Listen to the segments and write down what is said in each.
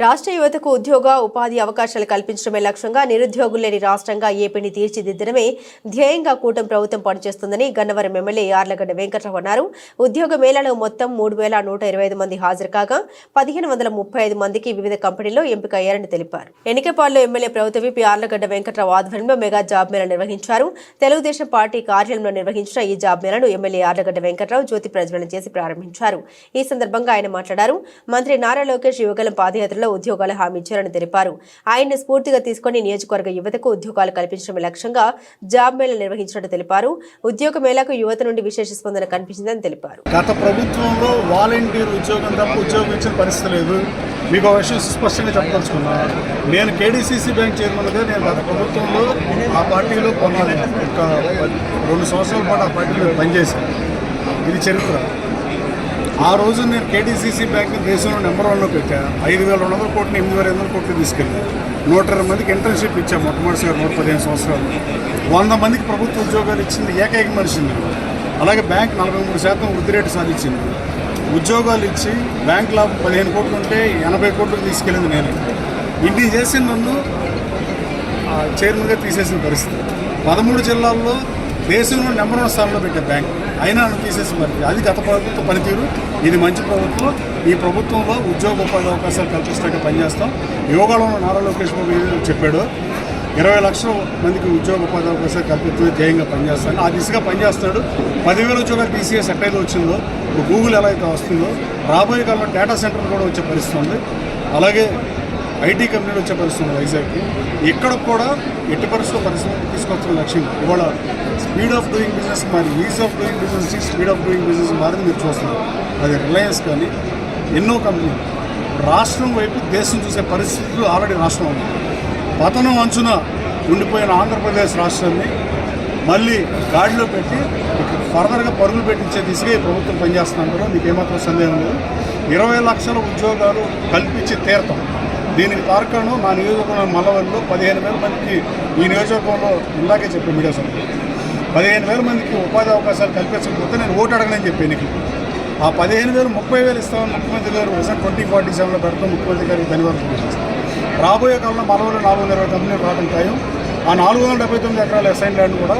రాష్ట్ర యువతకు ఉద్యోగ ఉపాధి అవకాశాలు కల్పించడమే లక్ష్యంగా నిరుద్యోగులు లేని రాష్ట్రంగా ఏపీని తీర్చిదిద్దడమే ధ్యేయంగా కూటమి ప్రభుత్వం పనిచేస్తుందని గన్నవరం ఎమ్మెల్యే యార్లగడ్డ వెంకట్రావు అన్నారు. ఉద్యోగ మేళాలో మొత్తం 3,125 మంది హాజరు కాగా 1,535 మందికి వివిధ కంపెనీల్లో ఎంపికయ్యారని తెలిపారు. ఎన్నికపాడులో ఎమ్మెల్యే ప్రభుత్వ విప్ యార్లగడ్డ వెంకట్రావు ఆధ్వర్యంలో మెగా జాబ్ మేళా నిర్వహించారు. తెలుగుదేశం పార్టీ కార్యాలయంలో నిర్వహించిన ఈ జాబ్ మేళాను ఎమ్మెల్యే యార్లగడ్డ వెంకట్రావు జ్యోతి ప్రజ్వలన చేసి ప్రారంభించారు. ఈ సందర్భంగా ఆయన మాట్లాడారు. మంత్రి నారా లోకేష్ యువగలం పాదయాత్రలో ఉద్యోగాల హామీ ఇచ్చారని తెలిపారు. ఆయన్ని స్ఫూర్తిగా తీసుకుని నియోజకవర్గ యువతకు ఉద్యోగాలు కల్పించడమే లక్ష్యంగా జాబ్ మేళా నిర్వహించినట్టు తెలిపారు. ఉద్యోగ మేళాకు యువత నుండి విశేష స్పందన కనిపించిందని తెలిపారు. గత ప్రభుత్వంలో వాలంటీర్ ఉద్యోగం తప్ప ఉద్యోగం ఇచ్చిన పరిస్థితి లేదు. మీకు ఒక విషయం స్పష్టంగా చెప్పదలుచుకున్నా, నేను కేడీసీసీ బ్యాంక్ చైర్మన్గా నేను గత ప్రభుత్వంలో ఆ పార్టీలో కొన్నాను. ఒక 2 సంవత్సరాల పాటు ఆ పార్టీలో పనిచేశాను. ఇది చరిత్ర. ఆ రోజు నేను కేడీసీసీ బ్యాంక్ దేశంలో నెంబర్ 1లో పెట్టా. 5,200 కోట్లు 8,500 కోట్లు తీసుకెళ్ళి 120 మందికి ఇంటర్న్షిప్ ఇచ్చాము. మొట్టమొదటిసారి 115 సంవత్సరాలు 100 మందికి ప్రభుత్వ ఉద్యోగాలు ఇచ్చింది ఏకైక మనిషిని. అలాగే బ్యాంక్ 43% వృద్ధి రేటు సాధించింది. ఉద్యోగాలు ఇచ్చి బ్యాంక్ లాభం 15 కోట్లు ఉంటే 80 కోట్లకు తీసుకెళ్ళింది నేను. ఇన్ని చేసి నన్ను చైర్మన్గా తీసేసిన పరిస్థితి. 13 జిల్లాల్లో దేశంలో నెంబర్ 1 స్థానంలో పెట్టే బ్యాంక్ అయినా నన్ను తీసేసి మరి అది గత ప్రభుత్వ పనితీరు. ఇది మంచి ప్రభుత్వం. ఈ ప్రభుత్వంలో ఉద్యోగ ఉపాధి అవకాశాలు కల్పిస్తాక పనిచేస్తాం. యోగాలో నారా లోకేష్ బాబు చెప్పాడు 20 లక్షల మందికి ఉద్యోగ ఉపాధి అవకాశాలు కల్పిస్తూ ధ్యేయంగా పనిచేస్తాను. ఆ దిశగా పనిచేస్తున్నాడు. 10,000 ఉద్యోగాలు టీసీఎస్ ఎట్టయితే వచ్చిందో, ఇప్పుడు గూగుల్ ఎలా అయితే వస్తుందో, రాబోయే కాలంలో డేటా సెంటర్ కూడా వచ్చే పరిస్థితి ఉంది. అలాగే ఐటీ కంపెనీలు వచ్చే పరిస్థితి ఉంది వైజాగ్కి. ఇక్కడ కూడా ఎట్టి పరిస్థితులు తీసుకొస్తున్న లక్ష్యం. ఇవాళ స్పీడ్ ఆఫ్ డూయింగ్ బిజినెస్ మారి is of doing business speed of doing business మారింది మీరు చూస్తున్నారు. అది రిలయన్స్ కానీ ఎన్నో కంపెనీలు రాష్ట్రం వైపు దేశం చూసే పరిస్థితులు ఆల్రెడీ రాష్ట్రం ఉంది. పతనం అంచున ఉండిపోయిన ఆంధ్రప్రదేశ్ రాష్ట్రాన్ని మళ్ళీ గాడిలో పెట్టి ఫర్దర్గా పరుగులు పెట్టించే దిశగా ఈ ప్రభుత్వం పనిచేస్తున్నారు. మీకు ఏమాత్రం సందేహం లేదు. 20 లక్షల ఉద్యోగాలు కల్పించి తీరతాం. దీనికి తార్కాను నా నియోజకవర్గం మల్లవల్లిలో 15,000 మందికి, ఈ నియోజకవర్గంలో ఇందాకే చెప్పాను మీడియా సభలో 15,000 మందికి ఉపాధి అవకాశాలు కల్పించకపోతే నేను ఓటు అడగనని చెప్పి ఎన్నికలు. ఆ 15,000 30,000 ఇస్తామని ముఖ్యమంత్రి గారు విజన్ 2047లో పెడతాం. ముఖ్యమంత్రి గారికి ధన్యవాదాలు చేస్తాం. రాబోయే కాలంలో మల్లవల్లి 420 కంపెనీలు రావడం ఖాయం. ఆ 479 ఎకరాల అసైన్ ల్యాండ్ కూడా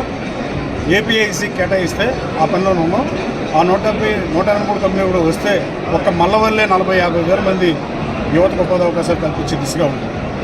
ఏపీఐసి కేటాయిస్తే ఆ పనిలో ఉన్నాం. ఆ 183 కంపెనీలు కూడా వస్తే ఒక్క మల్లవల్లే 40-50 వేల మంది యువతకు ఉపాధి అవకాశాలు కల్పించే దిశగా ఉంది.